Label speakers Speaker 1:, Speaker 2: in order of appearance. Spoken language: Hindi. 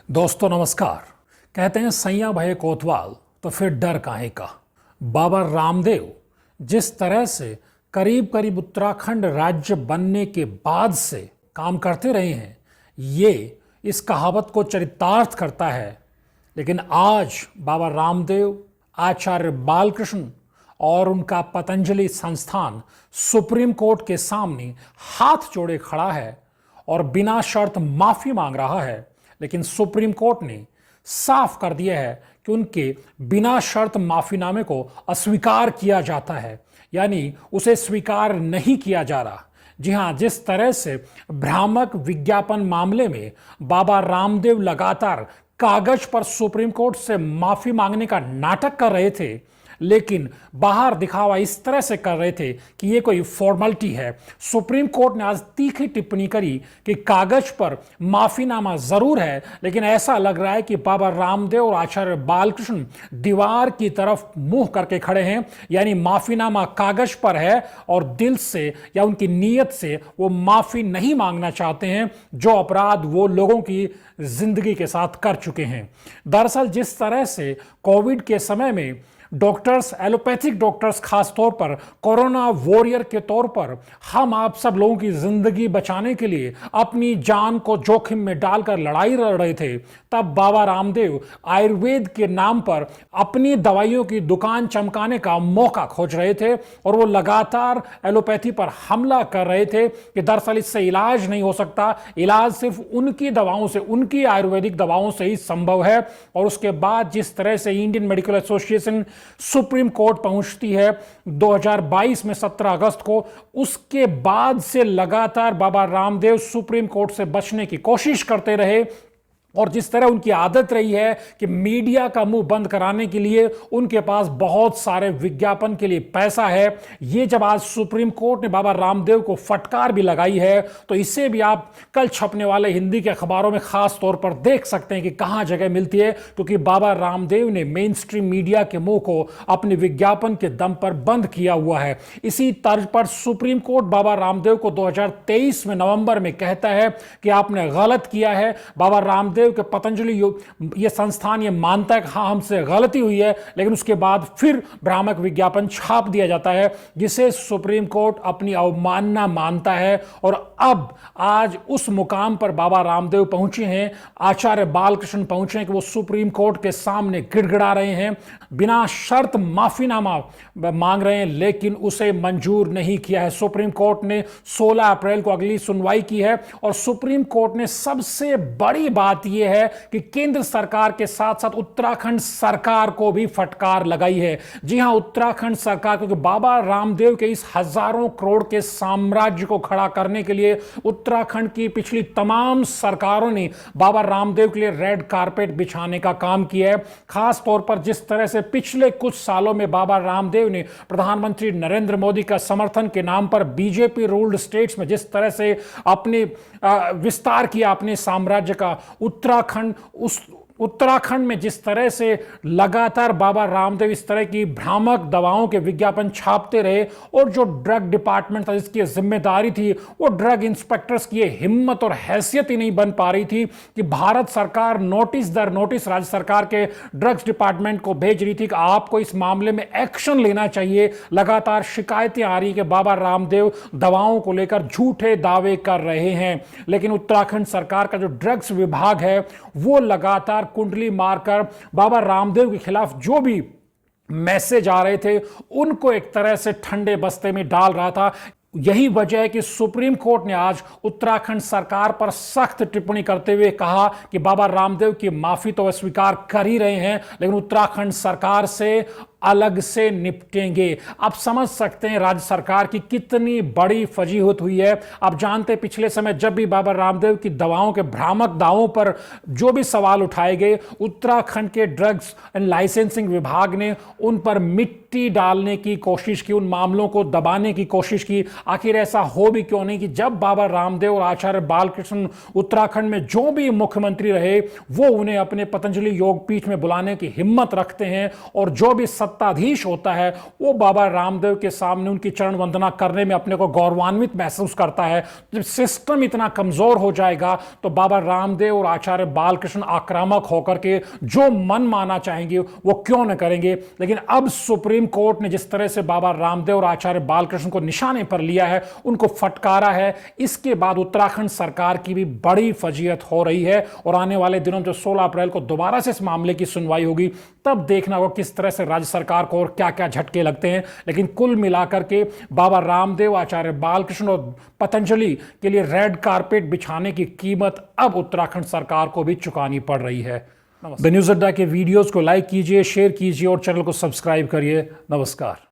Speaker 1: दोस्तों नमस्कार। कहते हैं सैया भये कोतवाल तो फिर डर काहे का। बाबा रामदेव जिस तरह से करीब करीब उत्तराखंड राज्य बनने के बाद से काम करते रहे हैं, ये इस कहावत को चरितार्थ करता है। लेकिन आज बाबा रामदेव, आचार्य बालकृष्ण और उनका पतंजलि संस्थान सुप्रीम कोर्ट के सामने हाथ जोड़े खड़ा है और बिना शर्त माफी मांग रहा है। लेकिन सुप्रीम कोर्ट ने साफ कर दिया है कि उनके बिना शर्त माफीनामे को अस्वीकार किया जाता है, यानी उसे स्वीकार नहीं किया जा रहा। जी हां, जिस तरह से भ्रामक विज्ञापन मामले में बाबा रामदेव लगातार कागज पर सुप्रीम कोर्ट से माफी मांगने का नाटक कर रहे थे, लेकिन बाहर दिखावा इस तरह से कर रहे थे कि ये कोई फॉर्मेलिटी है। सुप्रीम कोर्ट ने आज तीखी टिप्पणी करी कि कागज पर माफीनामा जरूर है, लेकिन ऐसा लग रहा है कि बाबा रामदेव और आचार्य बालकृष्ण दीवार की तरफ मुंह करके खड़े हैं, यानी माफीनामा कागज पर है और दिल से या उनकी नीयत से वो माफी नहीं मांगना चाहते हैं जो अपराध वो लोगों की जिंदगी के साथ कर चुके हैं। दरअसल जिस तरह से कोविड के समय में डॉक्टर्स, एलोपैथिक डॉक्टर्स खास तौर पर कोरोना वॉरियर के तौर पर हम आप सब लोगों की जिंदगी बचाने के लिए अपनी जान को जोखिम में डालकर लड़ाई लड़ रहे थे, तब बाबा रामदेव आयुर्वेद के नाम पर अपनी दवाइयों की दुकान चमकाने का मौका खोज रहे थे और वो लगातार एलोपैथी पर हमला कर रहे थे कि दरअसल इससे इलाज नहीं हो सकता, इलाज सिर्फ उनकी दवाओं से, उनकी आयुर्वेदिक दवाओं से ही संभव है। और उसके बाद जिस तरह से Indian medical association supreme court पहुंचती है 2022 में 17 अगस्त को, उसके बाद से लगातार बाबा रामदेव सुप्रीम कोर्ट से बचने की कोशिश करते रहे। और जिस तरह उनकी आदत रही है कि मीडिया का मुंह बंद कराने के लिए उनके पास बहुत सारे विज्ञापन के लिए पैसा है, ये जब आज सुप्रीम कोर्ट ने बाबा रामदेव को फटकार भी लगाई है, तो इसे भी आप कल छपने वाले हिंदी के अखबारों में खास तौर पर देख सकते हैं कि कहां जगह मिलती है, क्योंकि बाबा रामदेव ने मेन स्ट्रीम मीडिया के मुंह को अपने विज्ञापन के दम पर बंद किया हुआ है। इसी तर्ज पर सुप्रीम कोर्ट बाबा रामदेव को 2023 में नवंबर में कहता है कि आपने गलत किया है। बाबा रामदेव के पतंजलि ये संस्थान ये मानता है कि हाँ, हमसे गलती हुई है, लेकिन उसके बाद फिर भ्रामक विज्ञापन छाप दिया जाता है, जिसे सुप्रीम कोर्ट अपनी अवमानना मानता है। और अब आज उस मुकाम पर बाबा रामदेव पहुंचे हैं, आचार्य बालकृष्ण पहुंचे हैं कि वो सुप्रीम कोर्ट के सामने गिड़गिड़ा रहे हैं, बिना शर्त माफीनामा मांग रहे हैं, लेकिन उसे मंजूर नहीं किया है। सुप्रीम कोर्ट ने 16 अप्रैल को अगली सुनवाई की है और सुप्रीम कोर्ट ने सबसे बड़ी बात यह है कि केंद्र सरकार के साथ साथ उत्तराखंड सरकार को भी फटकार लगाई है। जी हां, उत्तराखंड सरकार, क्योंकि बाबा रामदेव के इस हजारों करोड़ के साम्राज्य को खड़ा करने के लिए उत्तराखंड की पिछली तमाम सरकारों ने बाबा रामदेव के लिए रेड कारपेट बिछाने का काम किया है। खास तौर पर जिस तरह से पिछले कुछ सालों में बाबा रामदेव ने प्रधानमंत्री नरेंद्र मोदी का समर्थन के नाम पर बीजेपी रूल्ड स्टेट्स में जिस तरह से अपने विस्तार किया अपने साम्राज्य का, उत्तराखंड में जिस तरह से लगातार बाबा रामदेव इस तरह की भ्रामक दवाओं के विज्ञापन छापते रहे, और जो ड्रग डिपार्टमेंट था जिसकी जिम्मेदारी थी, वो ड्रग इंस्पेक्टर्स की हिम्मत और हैसियत ही नहीं बन पा रही थी कि भारत सरकार नोटिस दर नोटिस राज्य सरकार के ड्रग्स डिपार्टमेंट को भेज रही थी कि आपको इस मामले में एक्शन लेना चाहिए। लगातार शिकायतें आ रही कि बाबा रामदेव दवाओं को लेकर झूठे दावे कर रहे हैं, लेकिन उत्तराखंड सरकार का जो ड्रग्स विभाग है वो लगातार कुंडली मारकर बाबा रामदेव के खिलाफ जो भी मैसेज आ रहे थे उनको एक तरह से ठंडे बस्ते में डाल रहा था। यही वजह है कि सुप्रीम कोर्ट ने आज उत्तराखंड सरकार पर सख्त टिप्पणी करते हुए कहा कि बाबा रामदेव की माफी तो वे स्वीकार कर ही रहे हैं, लेकिन उत्तराखंड सरकार से अलग से निपटेंगे। आप समझ सकते हैं राज्य सरकार की कितनी बड़ी फजीहत हुई है। आप जानते हैं पिछले समय जब भी बाबा रामदेव की दवाओं के भ्रामक दावों पर जो भी सवाल उठाए गए, उत्तराखंड के ड्रग्स एंड लाइसेंसिंग विभाग ने उन पर मिट्टी डालने की कोशिश की, उन मामलों को दबाने की कोशिश की। आखिर ऐसा हो भी क्यों नहीं कि जब बाबा रामदेव और आचार्य बालकृष्ण उत्तराखंड में जो भी मुख्यमंत्री रहे, वो उन्हें अपने पतंजलि योग पीठ में बुलाने की हिम्मत रखते हैं, और जो भी सत्ताधीश होता है वो बाबा रामदेव के सामने उनकी चरण वंदना करने में अपने को गौरवान्वित महसूस करता है। जब सिस्टम इतना कमजोर हो जाएगा तो बाबा रामदेव और आचार्य बालकृष्ण आक्रामक होकर के जो मन माना चाहेंगे वो क्यों न करेंगे। लेकिन अब सुप्रीम कोर्ट ने जिस तरह से बाबा रामदेव और आचार्य बालकृष्ण को निशाने पर लिया है, उनको फटकारा है, इसके बाद उत्तराखंड सरकार की भी बड़ी फजीहत हो रही है। और आने वाले दिनों में 16 अप्रैल को दोबारा से इस मामले की सुनवाई होगी, तब देखना होगा किस तरह से राज्य सरकार को और क्या क्या झटके लगते हैं। लेकिन कुल मिलाकर के बाबा रामदेव, आचार्य बालकृष्ण और पतंजलि के लिए रेड कारपेट बिछाने की कीमत अब उत्तराखंड सरकार को भी चुकानी पड़ रही है। द न्यूज़ अड्डा के वीडियोस को लाइक कीजिए, शेयर कीजिए और चैनल को सब्सक्राइब करिए। नमस्कार।